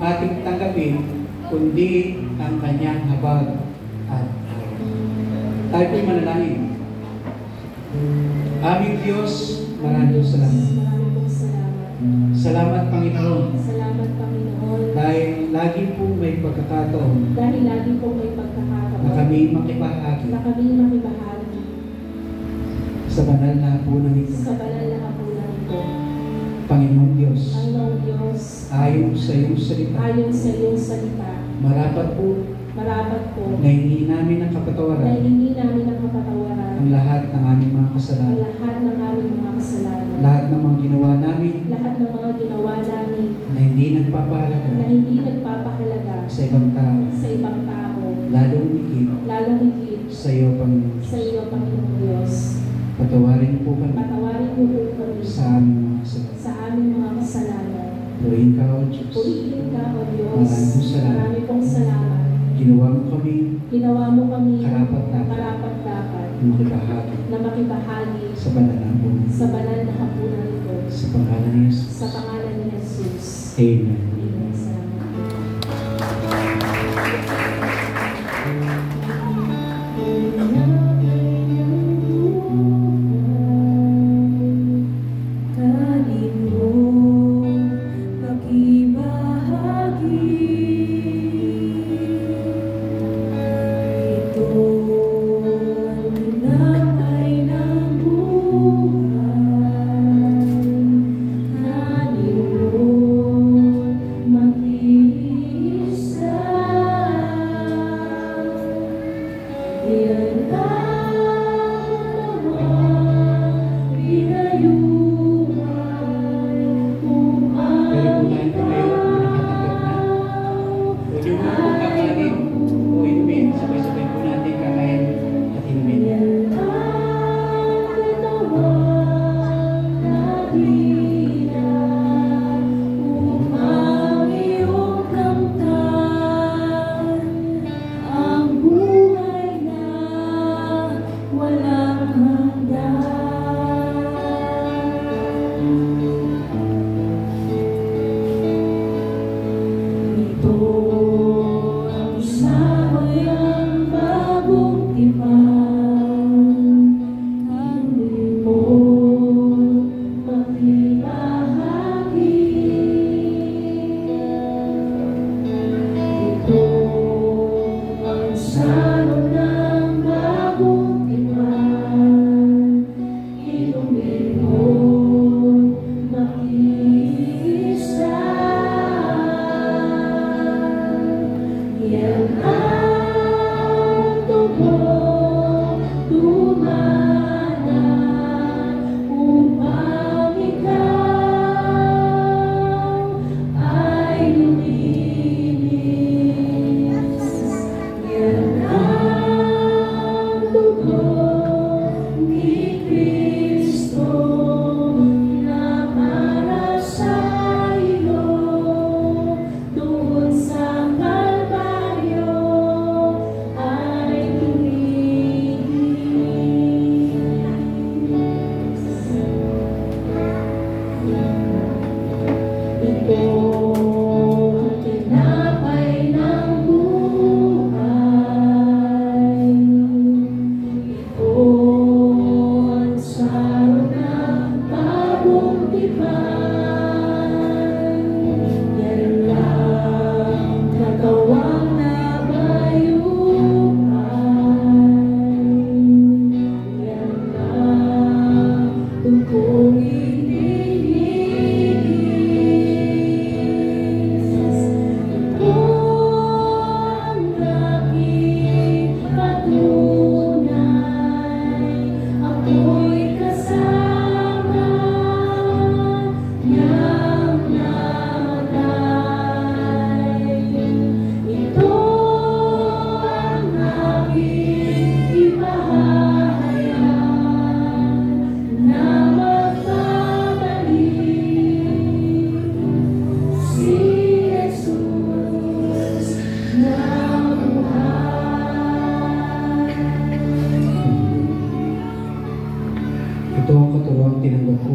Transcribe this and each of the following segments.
ating tanggapin, kundi ang kanyang habag at aral. Tayo po'y manalangin. Aming Diyos, maraming salamat. Salamat, Panginoon. Salamat, Panginoon. Dahil lagi po may pagkakataon. Na kami makibahagi. Sa banal na hapunan ito. Panginoong Diyos. Ayon sa iyong salita. Marapat po. Na hindi namin ang kapatawaran. Ang lahat ng aming mga kasalanan. Lahat ng mga ginawa namin. Na hindi nagpapahalaga. Sa ibang tao. Lalong higit. Sa iyo, Panginoon Diyos. Patawarin po kami. Sa aming mga kasalanan. Purihin ka, O Diyos. Maraming pong salamat. Ginawa mo kami karapat-dapat na makibahagi sa banal na hapunan ito. Sa pangalan ni Jesus. Amen.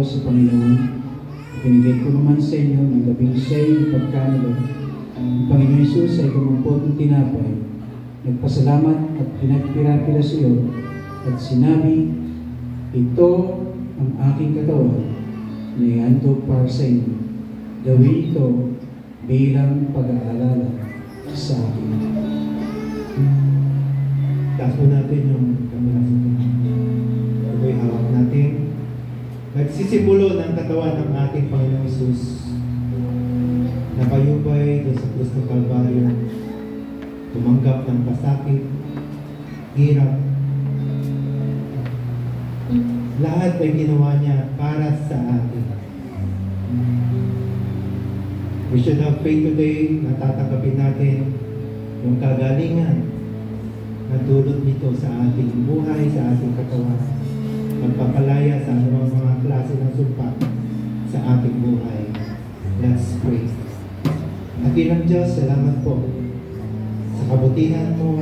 sa Panginoon. Pinigay ko naman sa inyo ng labing siya'y pagkanila Ang Panginoon Jesus ay kumumpot ng tinapay, nagpasalamat at pinagpira-pira sa iyo at sinabi, ito ang aking katawan na ihandog para sa inyo. Gawin ito bilang pag-aalala sa akin. Taas po natin yung kamera sa Panginoon. Ito'y hawak natin. Nagsisimbolo ng katawan ng ating Panginoong Isus. Napayubay doon sa krus ng Kalbaryo. Tumanggap ng pasakit, hirap. Lahat ay ginawa niya para sa atin. We should have faith today na tatanggapin natin yung kagalingan na dulot nito sa ating buhay, sa ating katawan. Magpapalaya sa anumang mga klase ng sumpa sa ating buhay. Let's pray. Dakilang Diyos, salamat po sa kabutihan mo,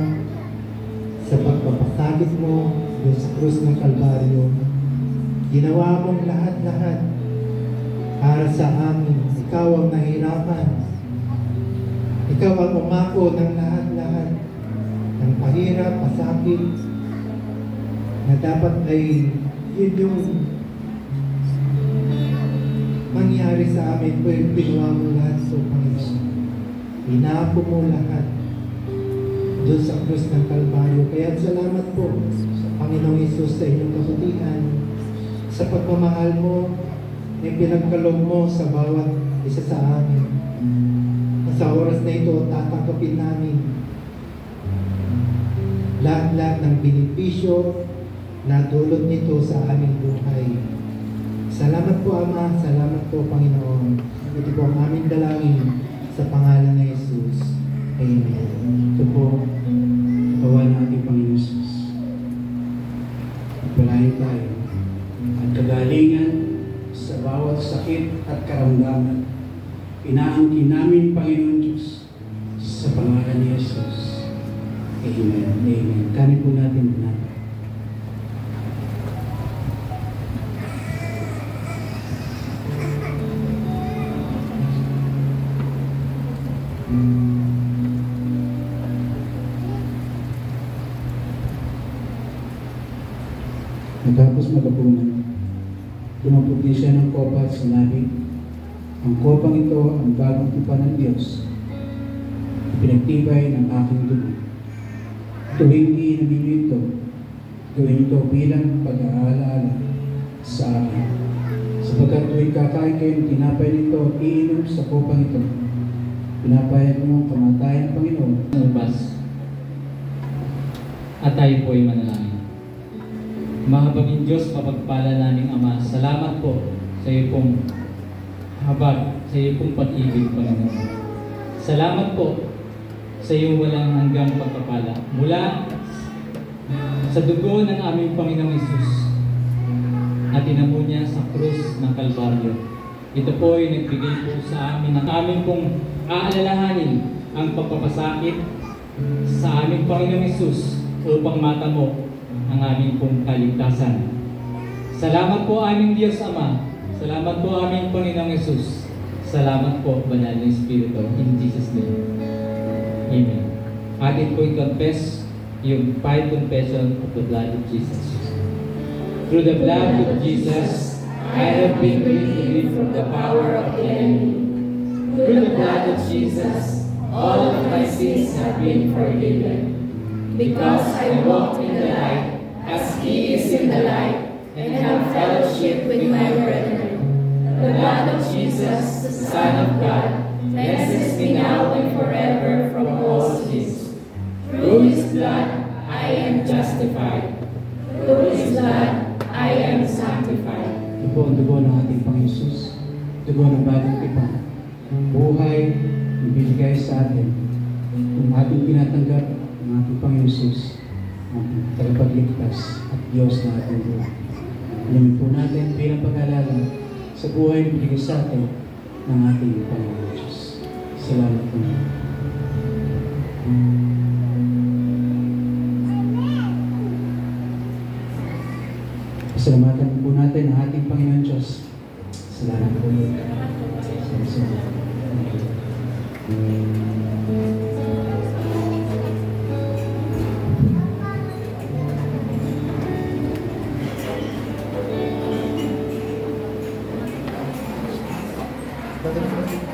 sa pagpapakagit mo doon sa krus ng Kalbaryo. Ginawa mong lahat-lahat para sa amin. Ikaw ang nahirapan. Ikaw ang umako ng lahat-lahat ng pahirap, pasakit, na dapat ay yun yung mangyari sa amin. Pero ginawa mo lahat sa Panginoon. Inako mo lahat doon sa krus ng Kalbaryo. Kaya salamat po sa Panginoong Isus sa inyong kabutihan, sa pagmamahal mo, na pinagkaloob mo sa bawat isa sa amin. Sa oras na ito, tatanggapin namin lahat-lahat ng benepisyo na dulot nito sa aming buhay. Salamat po, Ama. Salamat po, Panginoon. Ito po ang aming dalangin sa pangalan ng Jesus. Amen. Ito po, katawan ng ating Panginoon Jesus. Pagpalain tayo at kagalingan sa bawat sakit at karamdaman. Inaangkin namin, Panginoon Diyos, sa pangalan ni Jesus. Amen. Amen. Kanin po natin natin. Matapos magapunan, dumaputi siya ng kopa at sinabi, ang kopang ito ang bagong tipan ng Diyos, pinagtibay ng aking dugo. Tuwing iinumin niyo ito, gawin ito bilang pag-aalaala sa akin. Sapagkat tuwing kakain kayo ng tinapay nito at iinom sa kopang ito, pinapayag mo ang kamatayan ng Panginoon. Nalabas. At tayo po ay manalangin. Mahabagin Diyos, mapagpala naming Ama, salamat po sa iyo pong habag, sa iyo pong pag-ibig, Panginoon. Salamat po sa iyong walang hanggang pagpapala. Mula sa dugo ng aming Panginoong Isus at tinamo niya sa krus ng Kalbaryo. Ito po ay nagbigay po sa amin ng aming pong aalalahanin ang pagpapasakit sa aming Panginoong Isus upang matamo ang aming pong kaligtasan. Salamat po aming Diyos Ama. Salamat po aming Panginoong Isus. Salamat po, Banal na Espiritu. In Jesus' name. Amen. Atin po i-confess yung 5 confession of the blood of Jesus. Through the blood of Jesus, I have been redeemed from the power of the enemy. Through the blood of Jesus, all of my sins have been forgiven. Because I walk in the light, as He is in the light, and have fellowship with my brethren. The blood of Jesus, the Son of God, cleanses me now and forever from all sins. Through His blood, I am justified. Through His blood, I am sanctified. Ito po ang dugo ng ating Panginoon Jesus, dugo ng bagong tipan. Buhay, ibibigay sa atin. Kung ating tinatanggap ang ating Panginoon Jesus, ang tagapagligtas at Diyos na ating buhay. Alamin po natin bilang pag-alala sa buhay na binigay sa atin ng ating Panginoon Diyos. Salamat po. Pasalamatan po natin ang ating Panginoon Diyos. Salamat po. Salamat. Brother Frank.